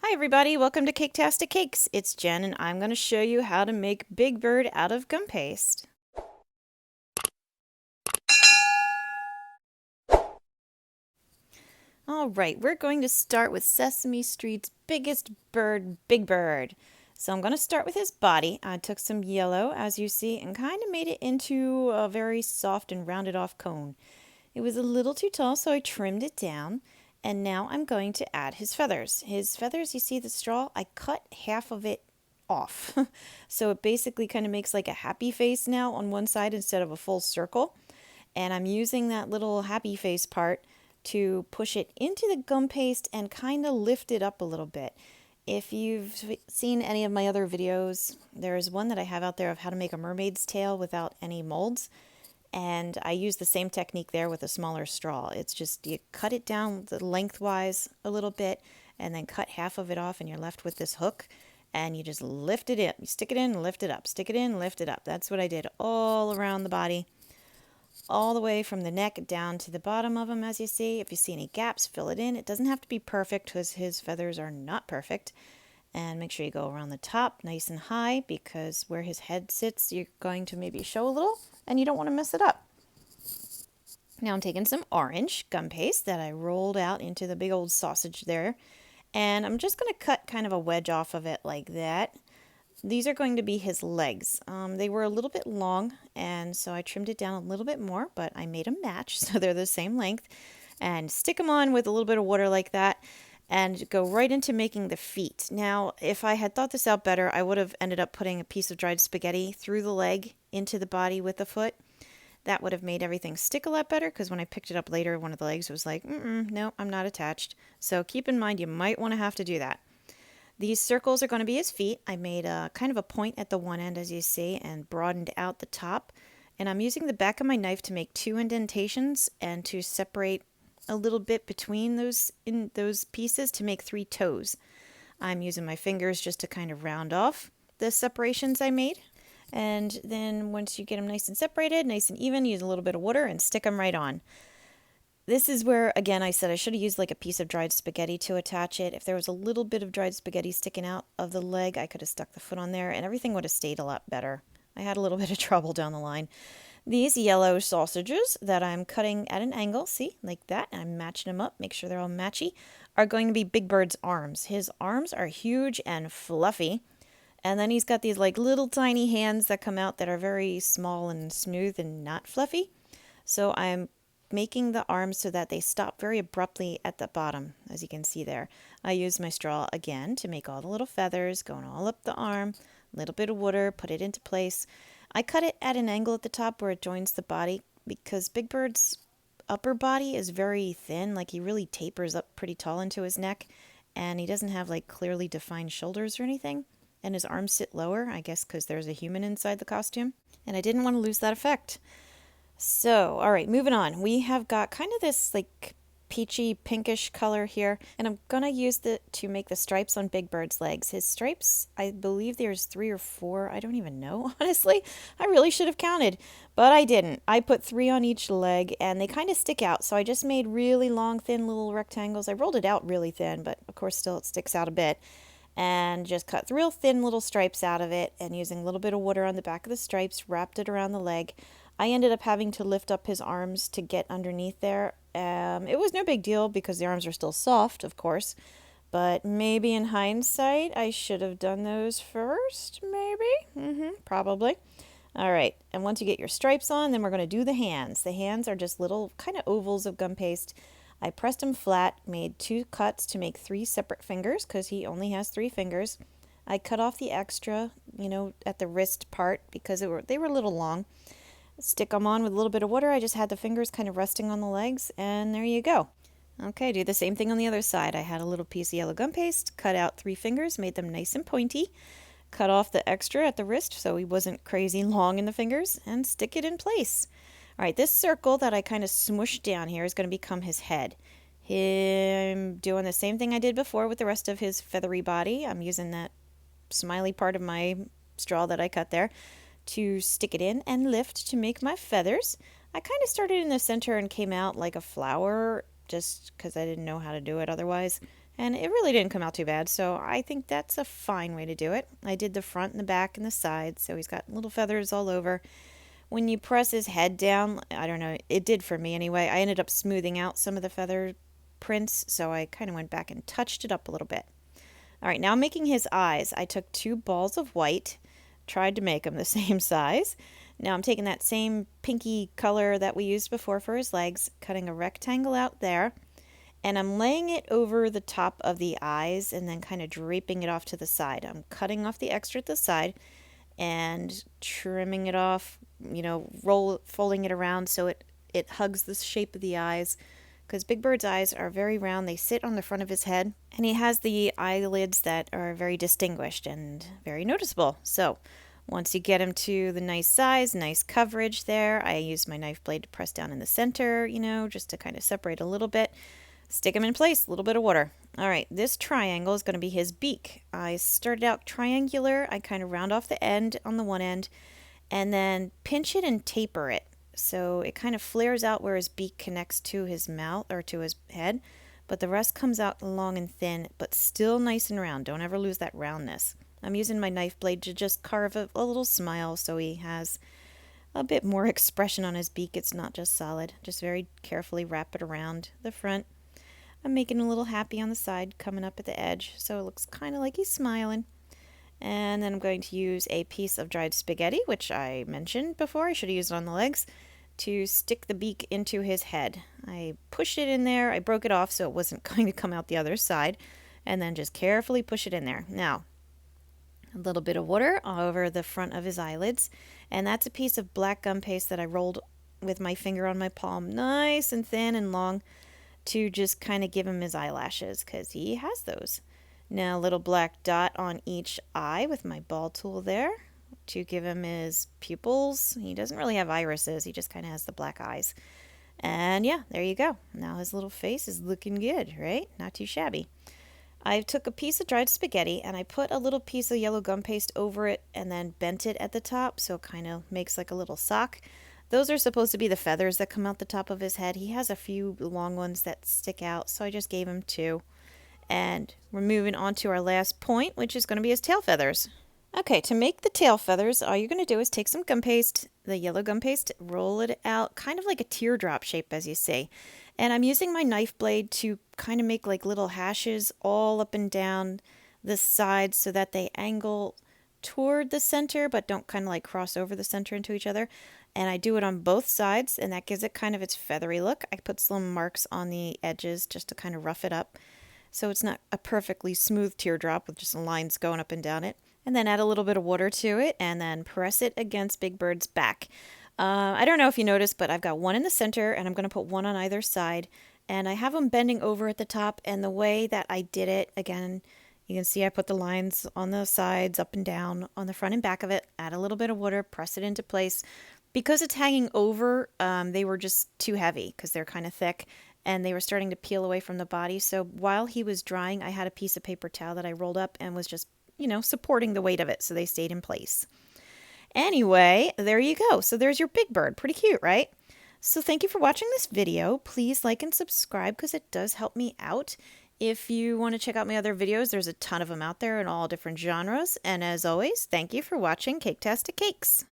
Hi everybody, welcome to Caketastic Cakes. It's Jen and I'm going to show you how to make Big Bird out of gum paste. Alright, we're going to start with Sesame Street's biggest bird, Big Bird. So I'm going to start with his body. I took some yellow, as you see, and kind of made it into a very soft and rounded off cone. It was a little too tall, so I trimmed it down. And now I'm going to add his feathers. His feathers, you see the straw? I cut half of it off. So it basically kind of makes like a happy face now on one side instead of a full circle. And I'm using that little happy face part to push it into the gum paste and kind of lift it up a little bit. If you've seen any of my other videos, there's one that I have out there of how to make a mermaid's tail without any molds. And I use the same technique there with a smaller straw. It's just you cut it down lengthwise a little bit and then cut half of it off and you're left with this hook and you just lift it in. You stick it in, lift it up, stick it in, lift it up. That's what I did all around the body, all the way from the neck down to the bottom of him, as you see. If you see any gaps, fill it in. It doesn't have to be perfect because his feathers are not perfect. And make sure you go around the top nice and high because where his head sits, you're going to maybe show a little and you don't want to mess it up. Now I'm taking some orange gum paste that I rolled out into the big old sausage there. And I'm just going to cut kind of a wedge off of it like that. These are going to be his legs. They were a little bit long, and so I trimmed it down a little bit more, but I made them match so they're the same length. And stick them on with a little bit of water like that and go right into making the feet. Now, if I had thought this out better, I would have ended up putting a piece of dried spaghetti through the leg into the body with the foot. That would have made everything stick a lot better because when I picked it up later, one of the legs was like, no, I'm not attached. So keep in mind you might want to have to do that. These circles are going to be his feet. I made a kind of a point at the one end, as you see, and broadened out the top. And I'm using the back of my knife to make two indentations and to separate a little bit between those pieces to make three toes. I'm using my fingers just to kind of round off the separations I made. And then once you get them nice and separated, nice and even, use a little bit of water and stick them right on. This is where, again, I said I should have used like a piece of dried spaghetti to attach it. If there was a little bit of dried spaghetti sticking out of the leg, I could have stuck the foot on there and everything would have stayed a lot better. I had a little bit of trouble down the line. These yellow sausages that I'm cutting at an angle, see, like that, and I'm matching them up, make sure they're all matchy, are going to be Big Bird's arms. His arms are huge and fluffy. And then he's got these like little tiny hands that come out that are very small and smooth and not fluffy. So I'm making the arms so that they stop very abruptly at the bottom, as you can see there. I used my straw again to make all the little feathers going all up the arm, a little bit of water, put it into place. I cut it at an angle at the top where it joins the body because Big Bird's upper body is very thin, like he really tapers up pretty tall into his neck, and he doesn't have like clearly defined shoulders or anything. And his arms sit lower, I guess because there's a human inside the costume. And I didn't want to lose that effect. So, all right, moving on. We have got kind of this like peachy pinkish color here. And I'm going to use it to make the stripes on Big Bird's legs. His stripes, I believe there's 3 or 4. I don't even know, honestly. I really should have counted, but I didn't. I put 3 on each leg and they kind of stick out. So I just made really long, thin little rectangles. I rolled it out really thin, but of course still it sticks out a bit. And just cut real thin little stripes out of it and using a little bit of water on the back of the stripes, wrapped it around the leg. I ended up having to lift up his arms to get underneath there. It was no big deal because the arms are still soft, of course, but maybe in hindsight I should have done those first, maybe? Probably. All right, and once you get your stripes on, then we're going to do the hands. The hands are just little kind of ovals of gum paste. I pressed them flat, made 2 cuts to make 3 separate fingers because he only has 3 fingers. I cut off the extra, at the wrist part because they were a little long. Stick them on with a little bit of water. I just had the fingers kind of resting on the legs, and there you go. Okay, do the same thing on the other side. I had a little piece of yellow gum paste, cut out 3 fingers, made them nice and pointy, cut off the extra at the wrist so he wasn't crazy long in the fingers, and stick it in place. All right, this circle that I kind of smushed down here is going to become his head. Him doing the same thing I did before with the rest of his feathery body. I'm using that smiley part of my straw that I cut there to stick it in and lift to make my feathers. I kind of started in the center and came out like a flower just because I didn't know how to do it otherwise. And it really didn't come out too bad, so I think that's a fine way to do it. I did the front and the back and the sides, so he's got little feathers all over. When you press his head down, I don't know, it did for me anyway. I ended up smoothing out some of the feather prints, so I kind of went back and touched it up a little bit. All right, now I'm making his eyes. I took 2 balls of white, tried to make them the same size. Now I'm taking that same pinky color that we used before for his legs, cutting a rectangle out there, and I'm laying it over the top of the eyes and then kind of draping it off to the side. I'm cutting off the extra at the side and trimming it off, folding it around so it hugs the shape of the eyes, because Big Bird's eyes are very round. They sit on the front of his head, and he has the eyelids that are very distinguished and very noticeable. So once you get him to the nice size, nice coverage there, I use my knife blade to press down in the center, just to kind of separate a little bit. Stick him in place, a little bit of water. All right, this triangle is going to be his beak. I started out triangular. I kind of round off the end on the one end and then pinch it and taper it. So it kind of flares out where his beak connects to his mouth or to his head, but the rest comes out long and thin, but still nice and round. Don't ever lose that roundness. I'm using my knife blade to just carve a little smile so he has a bit more expression on his beak. It's not just solid. Just very carefully wrap it around the front. I'm making a little happy on the side coming up at the edge, so it looks kind of like he's smiling. And then I'm going to use a piece of dried spaghetti, which I mentioned before. I should have used it on the legs, to stick the beak into his head. I pushed it in there. I broke it off so it wasn't going to come out the other side, and then just carefully push it in there. Now, a little bit of water over the front of his eyelids, and that's a piece of black gum paste that I rolled with my finger on my palm, nice and thin and long, to just kind of give him his eyelashes, because he has those. Now a little black dot on each eye with my ball tool there to give him his pupils. He doesn't really have irises, he just kind of has the black eyes. And yeah, there you go. Now his little face is looking good, right? Not too shabby. I took a piece of dried spaghetti and I put a little piece of yellow gum paste over it and then bent it at the top so it kind of makes like a little sock. Those are supposed to be the feathers that come out the top of his head. He has a few long ones that stick out, so I just gave him 2. And we're moving on to our last point, which is going to be his tail feathers. Okay, to make the tail feathers, all you're going to do is take some gum paste, the yellow gum paste, roll it out, kind of like a teardrop shape, as you see. And I'm using my knife blade to kind of make like little hashes all up and down the sides so that they angle toward the center, but don't kind of like cross over the center into each other. And I do it on both sides, and that gives it kind of its feathery look. I put some marks on the edges just to kind of rough it up, so it's not a perfectly smooth teardrop with just lines going up and down it. And then add a little bit of water to it, and then press it against Big Bird's back. I don't know if you noticed, but I've got one in the center, and I'm going to put one on either side. And I have them bending over at the top, and the way that I did it, again, you can see I put the lines on the sides, up and down, on the front and back of it, add a little bit of water, press it into place. Because it's hanging over, they were just too heavy because they're kind of thick, and they were starting to peel away from the body. So while he was drying, I had a piece of paper towel that I rolled up and was just, supporting the weight of it, so they stayed in place. Anyway, there you go. So there's your Big Bird. Pretty cute, right? So thank you for watching this video. Please like and subscribe because it does help me out. If you want to check out my other videos, there's a ton of them out there in all different genres. And as always, thank you for watching Caketastic Cakes.